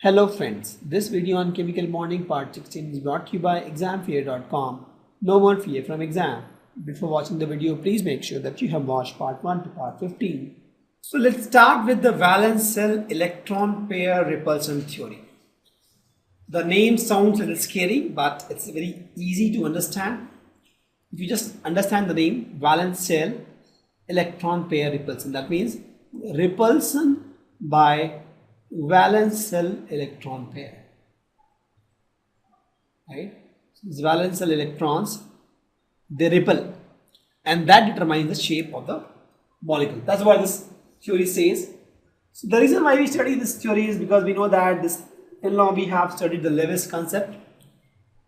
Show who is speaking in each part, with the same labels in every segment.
Speaker 1: Hello friends, this video on chemical bonding part 16 is brought to you by examfear.com. No more fear from exam. Before watching the video, please make sure that you have watched part 1 to part 15. So let's start with the valence shell electron pair repulsion theory. The name sounds a little scary, but it's very easy to understand. If you just understand the name valence shell electron pair repulsion, that means repulsion by valence shell electron pair, right? So these valence shell electrons, they repel, and that determines the shape of the molecule. That's what this theory says. So the reason why we study this theory is because we know that till now we have studied the Lewis concept,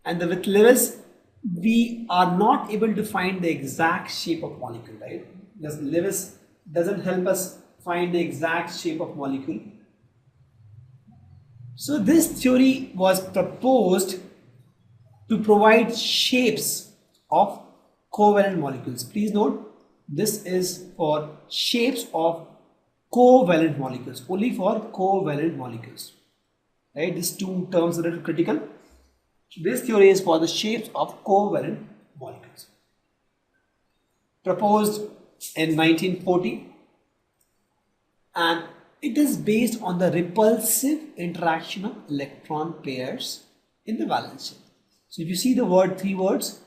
Speaker 1: and with Lewis we are not able to find the exact shape of molecule, right? Because Lewis doesn't help us find the exact shape of molecule. So this theory was proposed to provide shapes of covalent molecules. Please note, this is for shapes of covalent molecules, only for covalent molecules, right? These two terms are a little critical. This theory is for the shapes of covalent molecules. Proposed in 1940, and it is based on the repulsive interaction of electron pairs in the valence shell. So if you see the three words,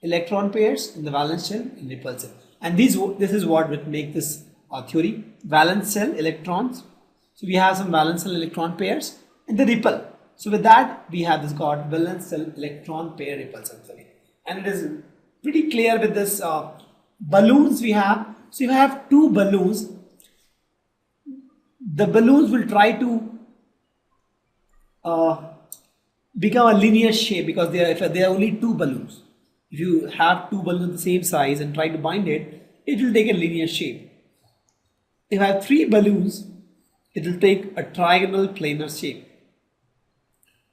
Speaker 1: electron pairs in the valence shell and repulsive. And this is what would make this theory, valence shell electrons. So we have some valence shell electron pairs and they repel. So with that we have this called valence shell electron pair repulsion theory. And it is pretty clear with this balloons we have. So if you have two balloons, the balloons will try to become a linear shape because there are only two balloons. If you have two balloons the same size and try to bind it, it will take a linear shape. If I have three balloons, it will take a trigonal planar shape.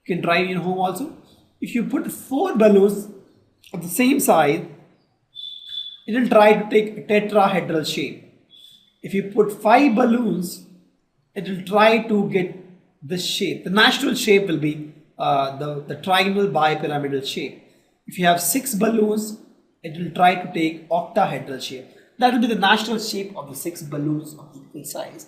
Speaker 1: You can try it in your home also. If you put four balloons of the same size, it will try to take a tetrahedral shape. If you put five balloons, it will try to get this shape. The natural shape will be the trigonal bipyramidal shape. If you have six balloons, it will try to take octahedral shape. That will be the natural shape of the six balloons of equal size.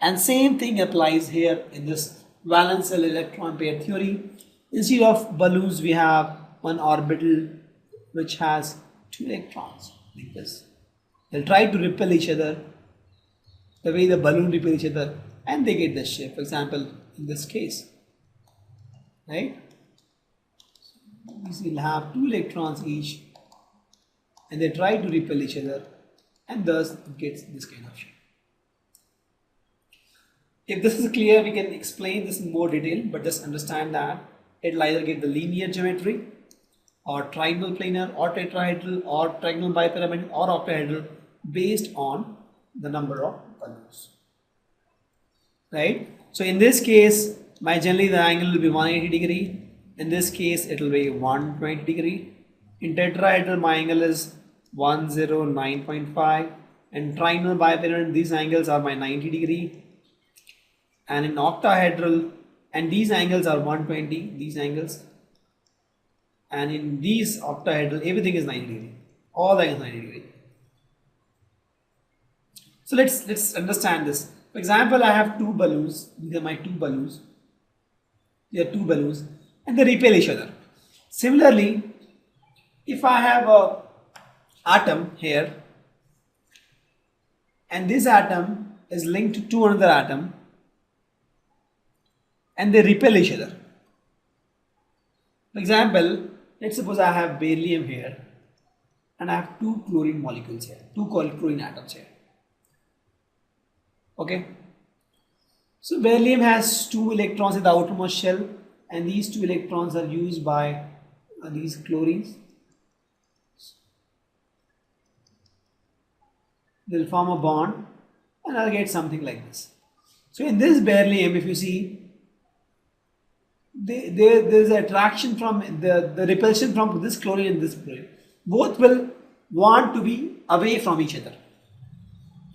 Speaker 1: And same thing applies here in this valence shell electron pair theory. Instead of balloons, we have one orbital which has two electrons like this. They'll try to repel each other the way the balloon repel each other, and they get this shape. For example, in this case, right? These will have two electrons each, and they try to repel each other, and thus it gets this kind of shape. If this is clear, we can explain this in more detail, but just understand that it will either get the linear geometry, or trigonal planar, or tetrahedral, or trigonal bipyramidal, or octahedral, based on the number of balloons. Right? So in this case, generally the angle will be 180 degree. In this case, it will be 120 degree. In tetrahedral, my angle is 109.5. And trigonal bipyramidal, these angles are my 90 degree. And in octahedral, and these angles are 120, these angles. And in these octahedral, everything is 90 degree. All angles 90 degree. So let's understand this. For example, I have two balloons. These are my two balloons. There are two balloons, and they repel each other. Similarly, if I have a atom here, and this atom is linked to another atom, and they repel each other. For example, let's suppose I have beryllium here, and I have two chlorine molecules here, two chlorine atoms here. Okay, so beryllium has two electrons in the outermost shell, and these two electrons are used by these chlorines. They'll form a bond, and I'll get something like this. So in this beryllium, if you see, there's an attraction from the repulsion from this chlorine and this chlorine. Both will want to be away from each other.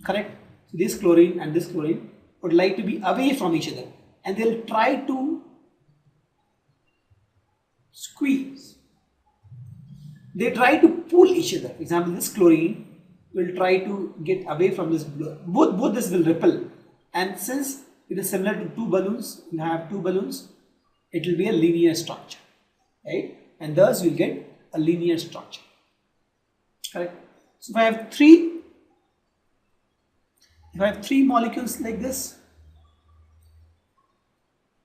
Speaker 1: Correct? So this chlorine and this chlorine would like to be away from each other, and they'll try to squeeze. They try to pull each other. For example, this chlorine will try to get away from this blue. Both this will repel. And since it is similar to two balloons, you have two balloons, it will be a linear structure, right? And thus you will get a linear structure. Correct? So if I have three molecules like this,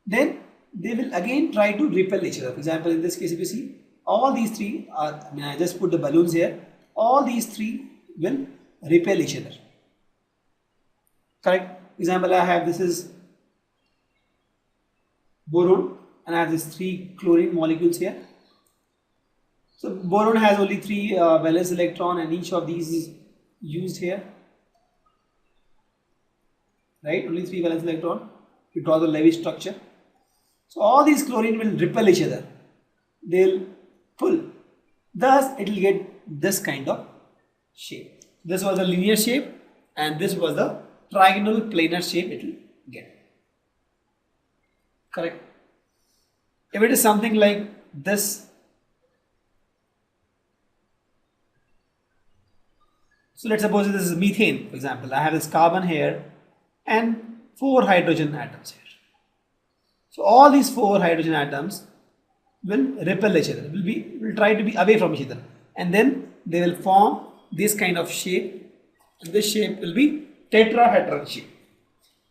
Speaker 1: then they will again try to repel each other. For example, in this case, if you see, all these three are, I just put the balloons here, all these three will repel each other. Correct? For example, I have, this is boron, and I have these three chlorine molecules here. So boron has only three valence electron, and each of these is used here. Right? Only three valence electron to draw the Lewis structure. So all these chlorine will repel each other. They'll pull. Thus, it will get this kind of shape. This was the linear shape, and this was the trigonal planar shape it will get. Correct? If it is something like this, so let's suppose this is methane, for example. I have this carbon here and 4 hydrogen atoms here. So all these 4 hydrogen atoms will repel each other, will try to be away from each other, and then they will form this kind of shape, and this shape will be tetrahedron shape.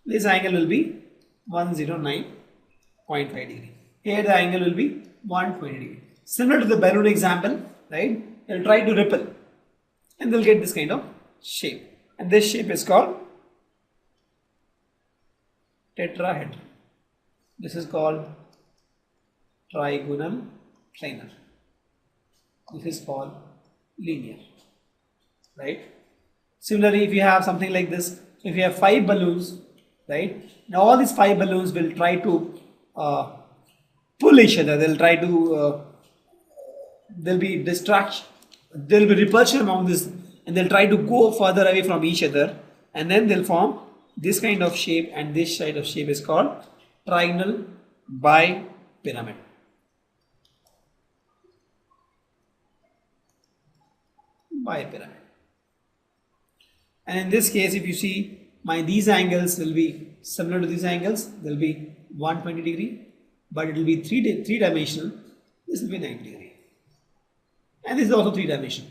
Speaker 1: This angle will be 109.5 degree. Here the angle will be 120 degree. Similar to the balloon example, right? They will try to repel, and they'll get this kind of shape, and this shape is called tetrahedron. This is called trigonal planar. This is called linear, right? Similarly, if you have something like this, so if you have 5 balloons, right? Now all these 5 balloons will try to pull each other. They'll try to there'll be distraction, there'll be repulsion among this, and they'll try to go further away from each other, and then they'll form this kind of shape, and this side of shape is called trigonal bipyramid. Bipyramid. And in this case, if you see, these angles will be similar to these angles. They'll be 120 degree, but it will be three dimensional. This will be 90 degree, and this is also 3 dimensional,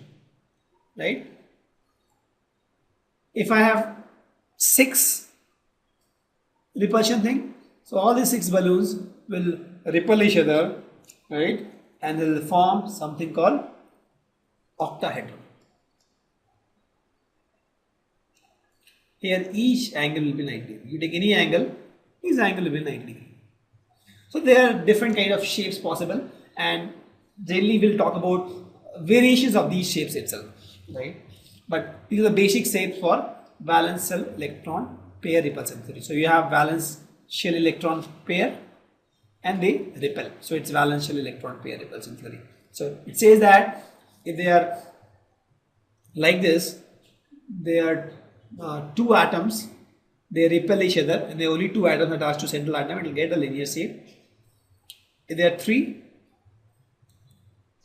Speaker 1: right? If I have 6 repulsion thing, so all these 6 balloons will repel each other, right? And they will form something called octahedron. Here each angle will be 90 degree. You take any angle, this angle will be 90 degree. So there are different kind of shapes possible, and generally we'll talk about variations of these shapes itself, right? But these are the basic shapes for valence shell electron pair repulsion theory. So you have valence shell electron pair and they repel. So it's valence shell electron pair repulsion theory. So it says that if they are like this, they are 2 atoms, they repel each other, and there are only 2 atoms attached to central atom, it will get a linear shape. If there are 3,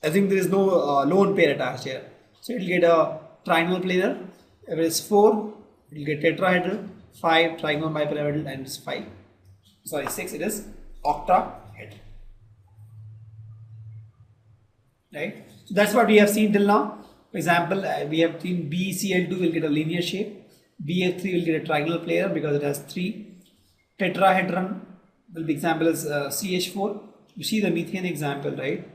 Speaker 1: I think there is no lone pair attached here, so it will get a trigonal planar. If it is 4, it will get tetrahedral. 5 trigonal bipyramidal, and it's 6, it is octahedral, right? So that's what we have seen till now. For example, we have seen BeCl2 will get a linear shape, BF3 will get a trigonal planar because it has 3. Tetrahedron will be example is CH4. You see the methane example, right?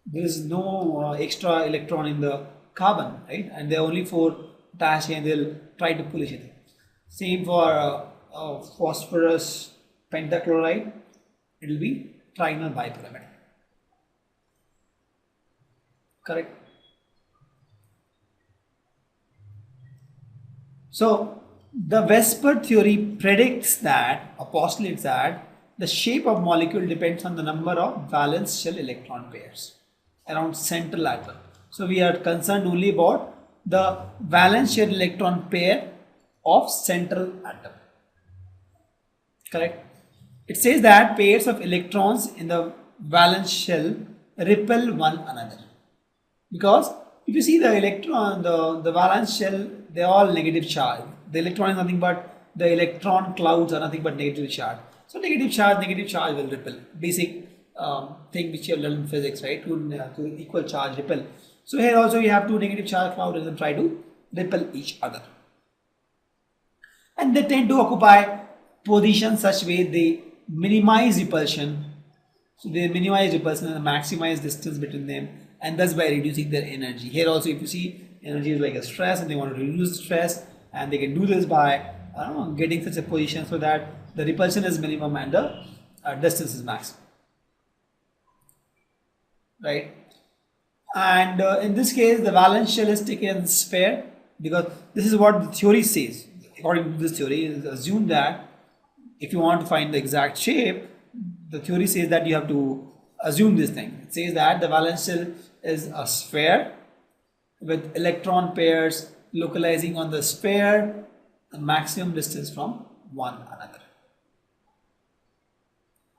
Speaker 1: There is no extra electron in the carbon, right? And there are only 4 attached here, and they'll try to pull each other. Same for phosphorus pentachloride, it will be trigonal bipyramid. Correct? So the Vesper theory predicts that, or postulates that, the shape of molecule depends on the number of valence shell electron pairs around central atom. So we are concerned only about the valence shell electron pair of central atom. Correct? It says that pairs of electrons in the valence shell repel one another. Because if you see the electron, the valence shell, they're all negative charge. The electron is nothing but, the electron clouds are nothing but negative charge. So negative charge will repel. Basic thing which you have learned in physics, right? To equal charge repel. So here also you have two negative charge clouds and then try to repel each other. And they tend to occupy positions such way they minimize repulsion. So they minimize repulsion and maximize distance between them, and thus by reducing their energy. Here also if you see, energy is like a stress and they want to reduce stress, and they can do this by getting such a position so that the repulsion is minimum and the distance is maximum, right? And in this case the valence shell is taken as sphere, because this is what the theory says. According to this theory, it is assumed that if you want to find the exact shape, the theory says that you have to assume this thing. It says that the valence shell is a sphere with electron pairs localizing on the sphere a maximum distance from one another,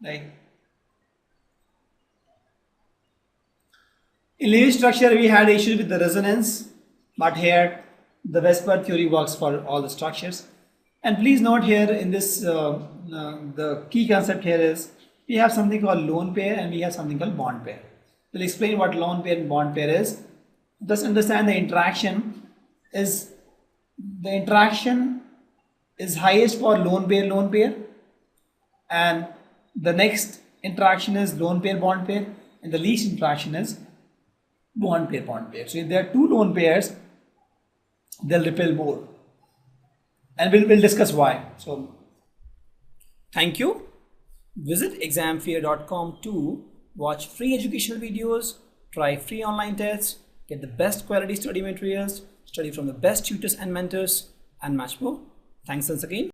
Speaker 1: right? In linear structure we had issues with the resonance, but here the Vesper theory works for all the structures. And please note here in this the key concept here is we have something called lone pair and we have something called bond pair. We'll explain what lone pair and bond pair is. Just understand the interaction is highest for lone pair, and the next interaction is lone pair bond pair, and the least interaction is bond pair. So if there are two lone pairs, they'll repel more, and we'll discuss why. So thank you. Visit examfear.com to watch free educational videos, try free online tests, get the best quality study materials, study from the best tutors and mentors, and much more. Thanks once again.